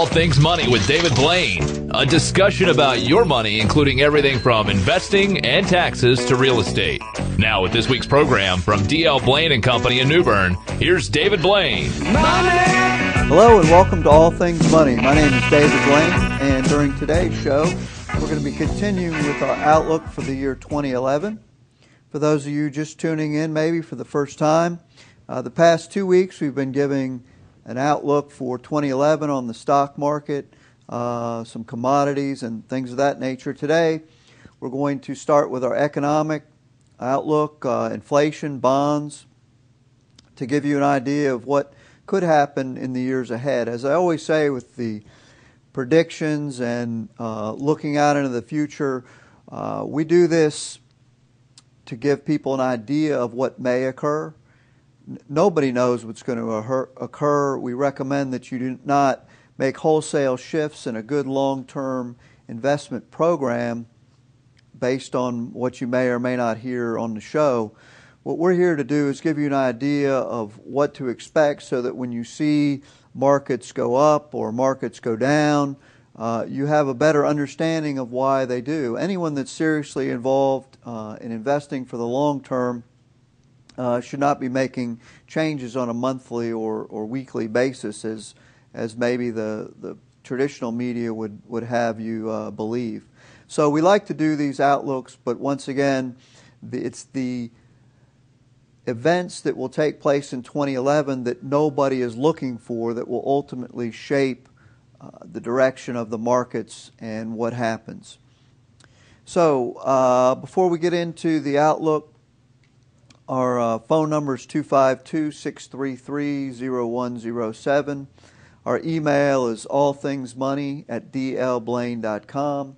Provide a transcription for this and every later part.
All Things Money with David Blain, a discussion about your money, including everything from investing and taxes to real estate. Now with this week's program from D.L. Blain Company in New Bern, here's David Blain. Hello and welcome to All Things Money. My name is David Blain, and during today's show, we're going to be continuing with our outlook for the year 2011. For those of you just tuning in maybe for the first time, the past 2 weeks we've been giving an outlook for 2011 on the stock market, some commodities and things of that nature. Today, we're going to start with our economic outlook, inflation, bonds, to give you an idea of what could happen in the years ahead. As I always say with the predictions and looking out into the future, we do this to give people an idea of what may occur. Nobody knows what's going to occur. We recommend that you do not make wholesale shifts in a good long-term investment program based on what you may or may not hear on the show. What we're here to do is give you an idea of what to expect so that when you see markets go up or markets go down, you have a better understanding of why they do. Anyone that's seriously involved in investing for the long term should not be making changes on a monthly or weekly basis as maybe the traditional media would have you believe. So we like to do these outlooks, but once again, it's the events that will take place in 2011 that nobody is looking for that will ultimately shape the direction of the markets and what happens. So before we get into the outlook, our phone number is 252-633-0107. Our email is allthingsmoney@dlblain.com.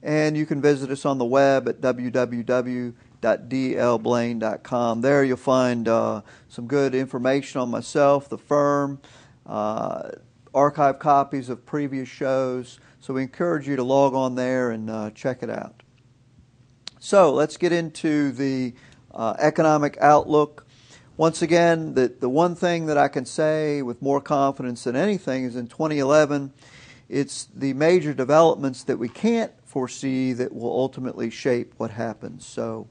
And you can visit us on the web at www.dlblain.com. There you'll find some good information on myself, the firm, archive copies of previous shows. So we encourage you to log on there and check it out. So let's get into the economic outlook. Once again, the one thing that I can say with more confidence than anything is in 2011, it's the major developments that we can't foresee that will ultimately shape what happens. So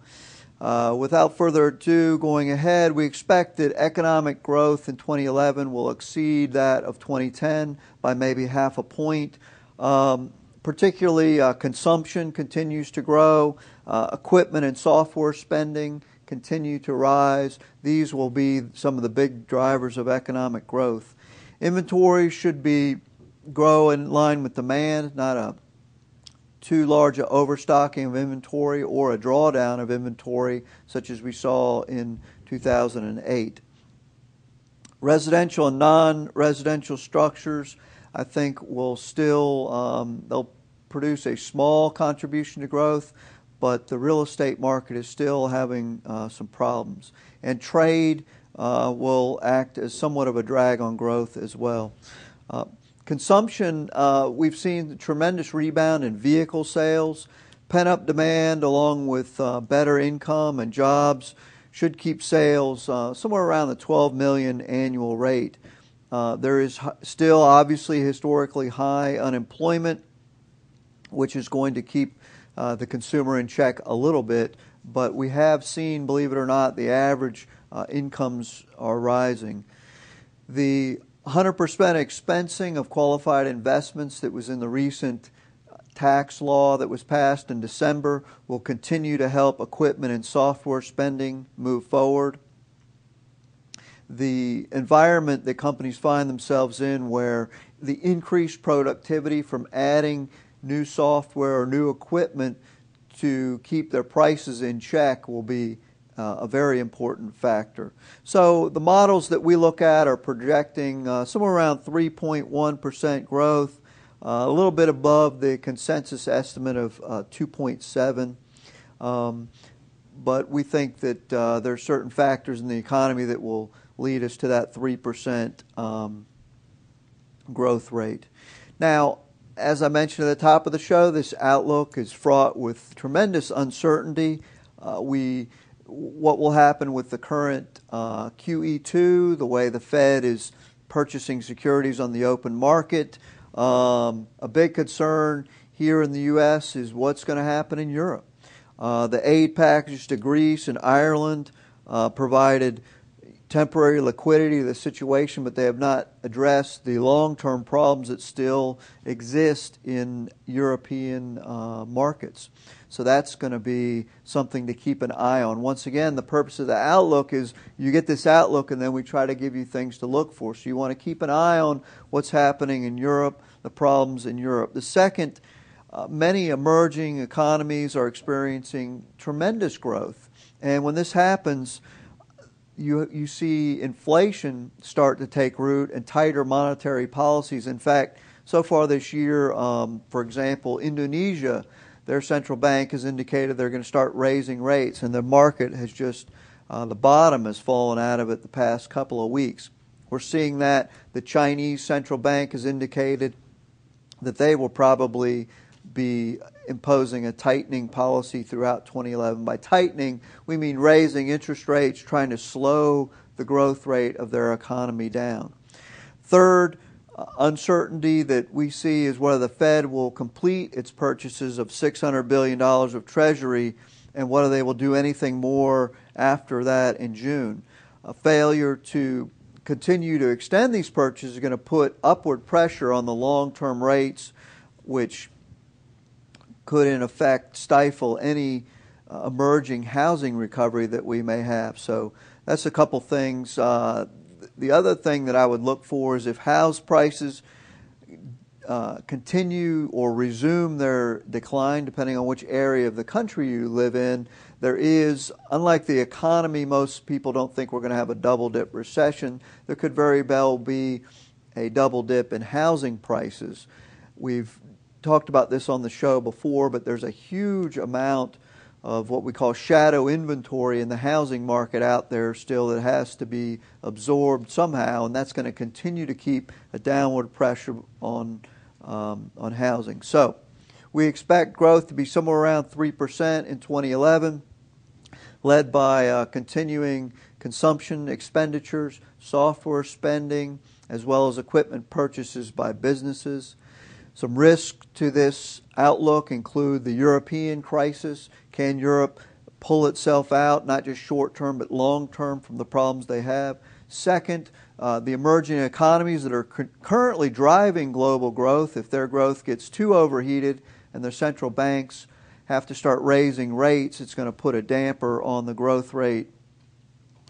without further ado, going ahead, we expect that economic growth in 2011 will exceed that of 2010 by maybe half a point. Particularly consumption continues to grow, equipment and software spending continue to rise. These will be some of the big drivers of economic growth. Inventory should grow in line with demand, not a too large an overstocking of inventory or a drawdown of inventory such as we saw in 2008. Residential and non-residential structures, I think, will still, they'll produce a small contribution to growth, but the real estate market is still having some problems. And trade will act as somewhat of a drag on growth as well. Consumption, we've seen a tremendous rebound in vehicle sales. Pent-up demand along with better income and jobs should keep sales somewhere around the 12 million annual rate. There is still obviously historically high unemployment, which is going to keep the consumer in check a little bit, but we have seen, believe it or not, the average incomes are rising. The 100% expensing of qualified investments that was in the recent tax law that was passed in December will continue to help equipment and software spending move forward. The environment that companies find themselves in where the increased productivity from adding new software or new equipment to keep their prices in check will be a very important factor. So the models that we look at are projecting somewhere around 3.1% growth, a little bit above the consensus estimate of 2.7. But we think that there are certain factors in the economy that will lead us to that 3% growth rate. Now, as I mentioned at the top of the show, this outlook is fraught with tremendous uncertainty. What will happen with the current QE2, the way the Fed is purchasing securities on the open market, A big concern here in the U.S. is what's going to happen in Europe. The aid package to Greece and Ireland provided temporary liquidity to the situation, but they have not addressed the long-term problems that still exist in European markets. So that's going to be something to keep an eye on. Once again, the purpose of the outlook is you get this outlook and then we try to give you things to look for. So you want to keep an eye on what's happening in Europe, the problems in Europe. The second, many emerging economies are experiencing tremendous growth. And when this happens, you see inflation start to take root and tighter monetary policies. In fact, so far this year, for example, Indonesia, their central bank has indicated they're going to start raising rates, and the market has just, the bottom has fallen out of it the past couple of weeks. We're seeing that the Chinese central bank has indicated that they will probably be imposing a tightening policy throughout 2011. By tightening, we mean raising interest rates, trying to slow the growth rate of their economy down. Third, uncertainty that we see is whether the Fed will complete its purchases of $600 billion of Treasury and whether they will do anything more after that in June. A failure to continue to extend these purchases is going to put upward pressure on the long-term rates, which could in effect stifle any emerging housing recovery that we may have. So that's a couple things. The other thing that I would look for is if house prices continue or resume their decline, depending on which area of the country you live in, there is, unlike the economy, most people don't think we're going to have a double-dip recession. There could very well be a double dip in housing prices. We've talked about this on the show before, but there's a huge amount of what we call shadow inventory in the housing market out there still that has to be absorbed somehow, and that's going to continue to keep a downward pressure on housing. So we expect growth to be somewhere around 3% in 2011, led by continuing consumption expenditures, software spending, as well as equipment purchases by businesses. Some risks to this outlook include the European crisis. Can Europe pull itself out, not just short-term but long-term, from the problems they have? Second, the emerging economies that are currently driving global growth, if their growth gets too overheated and their central banks have to start raising rates, it's going to put a damper on the growth rate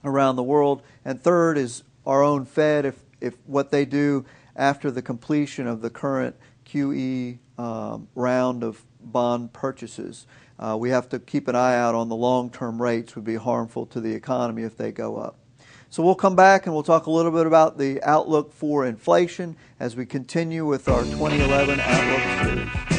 around the world. And third is our own Fed, if what they do after the completion of the current QE round of bond purchases. We have to keep an eye out on the long-term rates would be harmful to the economy if they go up. So we'll come back and we'll talk a little bit about the outlook for inflation as we continue with our 2011 Outlook series.